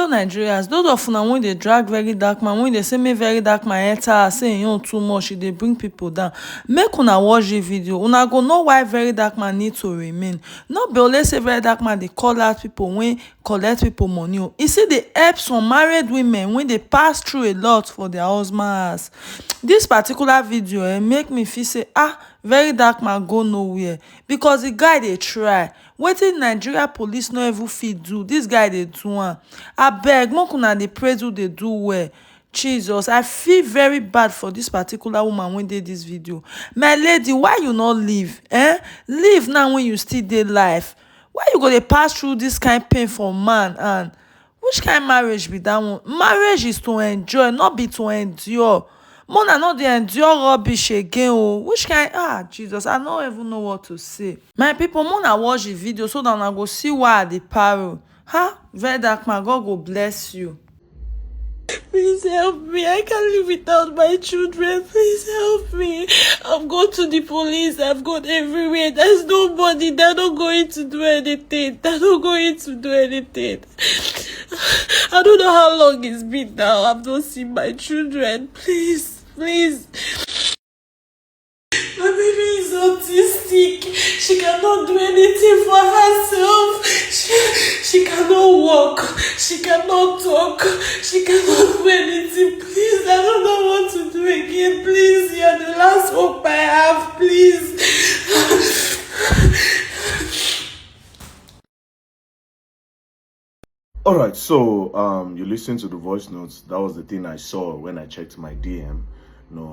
fellow Nigerians, those of una when they drag Verydarkman, when they say me Verydarkman enter, say you too much, they bring people down. Make una watch the video. Una go know why Verydarkman need to remain. Not be only say Verydarkman they call out people when collect people money. You see, they help some married women when they pass through a lot for their husbands. This particular video make me feel say Verydarkman go nowhere because the guy they try. Wetin Nigeria police no even fit do, this guy dey do am. Abeg, make una dey praise who dey do well. Jesus, I feel very bad for this particular woman wey dey this video. My lady, why you not leave? Leave now when you still dey life. Why you go dey pass through this kind pain for man? And which kind marriage be that one? Marriage is to enjoy, not be to endure. Mona no dey endure rubbish again. Oh, which kind? Jesus, I don't even know what to say. My people, Mona watch the video so that I go see why I dey paro. Verydarkman, God go bless you. Please help me. I can't live without my children. Please help me. I've gone to the police. I've gone everywhere. There's nobody. They're not going to do anything. They're not going to do anything. I don't know how long it's been now. I've not seen my children. Please, please. My baby is autistic. She cannot do anything for herself. She cannot walk. She cannot talk. She cannot do anything. Please, I don't know what to do again. Please, you're the last hope I have. Please. All right, so you listened to the voice notes. That was the thing I saw when I checked my DM.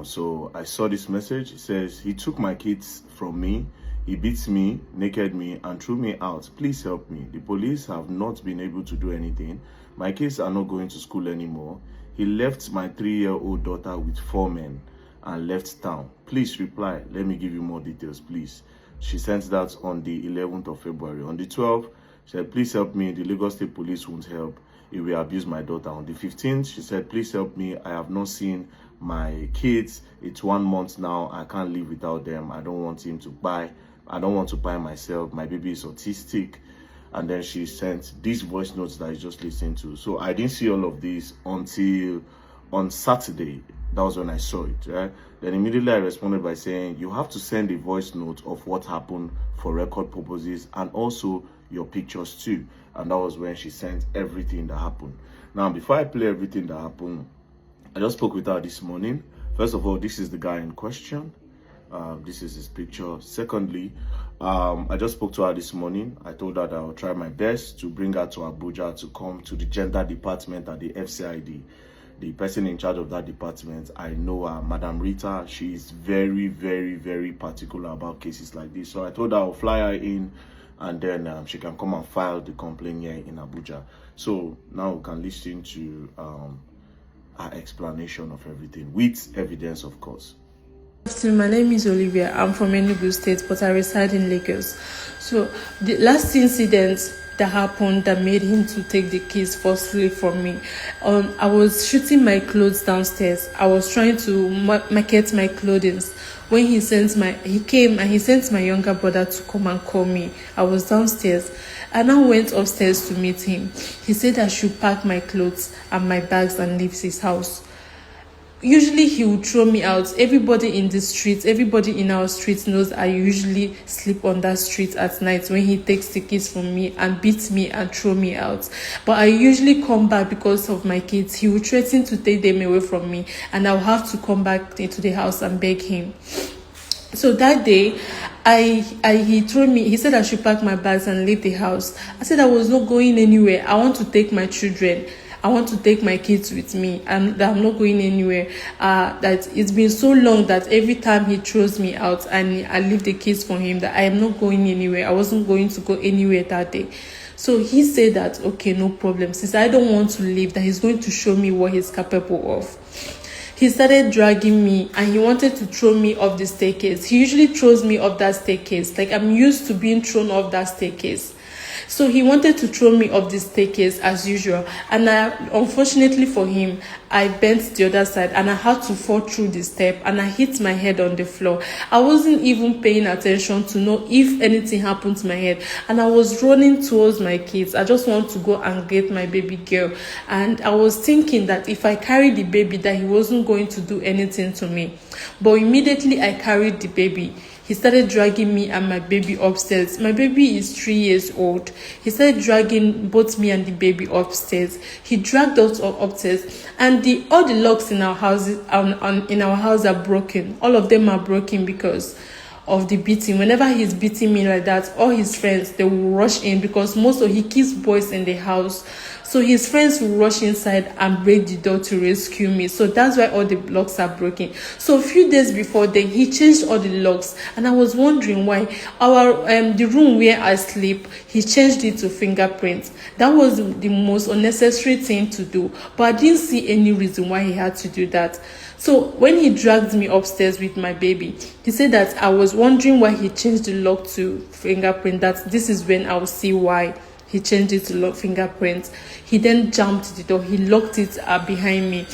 So I saw this message. It says, he took my kids from me. He beats me, naked me, and threw me out. Please help me. The police have not been able to do anything. My kids are not going to school anymore. He left my 3-year-old daughter with 4 men and left town. Please reply. Let me give you more details, please. She sent that on the 11th of February. On the 12th, she said, please help me. The Lagos State Police won't help. He will abuse my daughter. On the 15th, she said, please help me. I have not seen my kids. It's 1 month now. I can't live without them. I don't want him to buy. I don't want to buy myself. My baby is autistic. And then she sent these voice notes that I just listened to. So I didn't see all of these until on Saturday. That was when I saw it, right? Then immediately I responded by saying, you have to send a voice note of what happened for record purposes and also your pictures too. And that was when she sent everything that happened. Now, before I play everything that happened, I just spoke with her this morning. First of all, this is the guy in question. This is his picture. Secondly, I just spoke to her this morning. I told her that I'll try my best to bring her to Abuja to come to the gender department at the FCID. The person in charge of that department, I know her, Madam Rita. She is very, very, very particular about cases like this. So I told her I'll fly her in and then she can come and file the complaint here in Abuja. So now we can listen to her explanation of everything with evidence, of course. My name is Olivia. I'm from Enugu State, but I reside in Lagos. So the last incident that happened that made him to take the keys forcefully from me, I was shooting my clothes downstairs. I was trying to market my clothing when he came and he sent my younger brother to come and call me. I was downstairs and I went upstairs to meet him. He said I should pack my clothes and my bags and leave his house. Usually he would throw me out. Everybody in the street, everybody in our street knows I usually sleep on that street at night when he takes the keys from me and beats me and throw me out. But I usually come back because of my kids. He would threaten to take them away from me and I'll have to come back into the house and beg him. So that day, he told me, he said I should pack my bags and leave the house. I said I was not going anywhere. I want to take my children. I want to take my kids with me and I'm not going anywhere. That it's been so long that every time he throws me out and I leave the kids for him, that I am not going anywhere. I wasn't going to go anywhere that day. So he said that, okay, no problem. Since I don't want to leave, that he's going to show me what he's capable of. He started dragging me and he wanted to throw me off the staircase. He usually throws me off that staircase. Like I'm used to being thrown off that staircase. So he wanted to throw me off the staircase as usual, and unfortunately for him, I bent the other side and I had to fall through the step and I hit my head on the floor. I wasn't even paying attention to know if anything happened to my head, and I was running towards my kids. I just want to go and get my baby girl, and I was thinking that if I carried the baby that he wasn't going to do anything to me. But immediately I carried the baby, he started dragging me and my baby upstairs. My baby is 3 years old. He started dragging both me and the baby upstairs. He dragged us upstairs, and all the locks in our houses in our house are broken. All of them are broken because of the beating. Whenever he's beating me like that, all his friends, they will rush in, because he keeps boys in the house. So his friends will rush inside and break the door to rescue me. So that's why all the locks are broken. So a few days before then, he changed all the locks, and I was wondering why. The room where I sleep, he changed it to fingerprints. That was the most unnecessary thing to do, but I didn't see any reason why he had to do that. So when he dragged me upstairs with my baby, he said that I was wondering why he changed the lock to fingerprint, that this is when I will see why he changed it to lock fingerprints. He then jumped the door, he locked it behind me,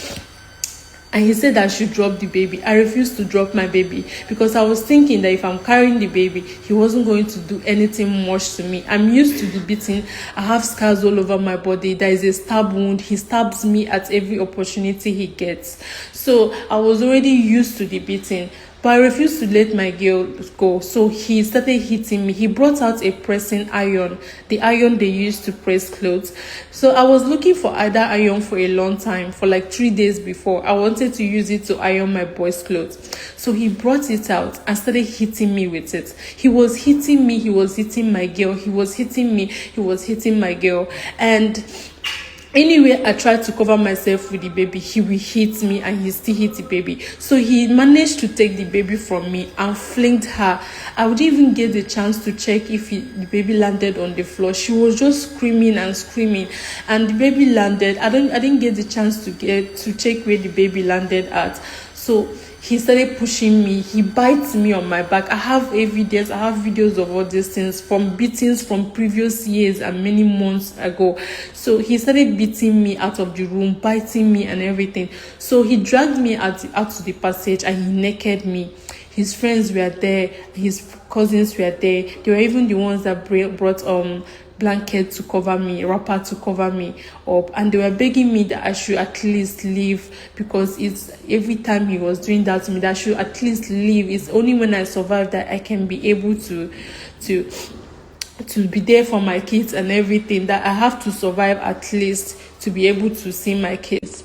and he said I should drop the baby. I refused to drop my baby because I was thinking that if I'm carrying the baby, he wasn't going to do anything much to me. I'm used to the beating. I have scars all over my body. There is a stab wound. He stabs me at every opportunity he gets. So I was already used to the beating. But I refused to let my girl go, so he started hitting me. He brought out a pressing iron, the iron they used to press clothes. So I was looking for either iron for a long time, for like 3 days before. I wanted to use it to iron my boys' clothes. So he brought it out and started hitting me with it. He was hitting me, he was hitting my girl, he was hitting me, he was hitting my girl. And anyway, I tried to cover myself with the baby, he will hit me, and he still hit the baby. So he managed to take the baby from me and flinged her. I wouldn't even get the chance to check if the baby landed on the floor. She was just screaming and screaming, and the baby landed. I didn't get the chance to check where the baby landed at. So he started pushing me. He bites me on my back. I have evidence. I have videos of all these things from beatings from previous years and many months ago. So he started beating me out of the room, biting me and everything. So he dragged me out to the passage and he naked me. His friends were there. His cousins were there. They were even the ones that brought blanket to cover me, wrapper to cover me up, and they were begging me that I should at least leave, because it's every time he was doing that to me, that I should at least leave. It's only when I survive that I can be able to be there for my kids and everything, that I have to survive at least to be able to see my kids.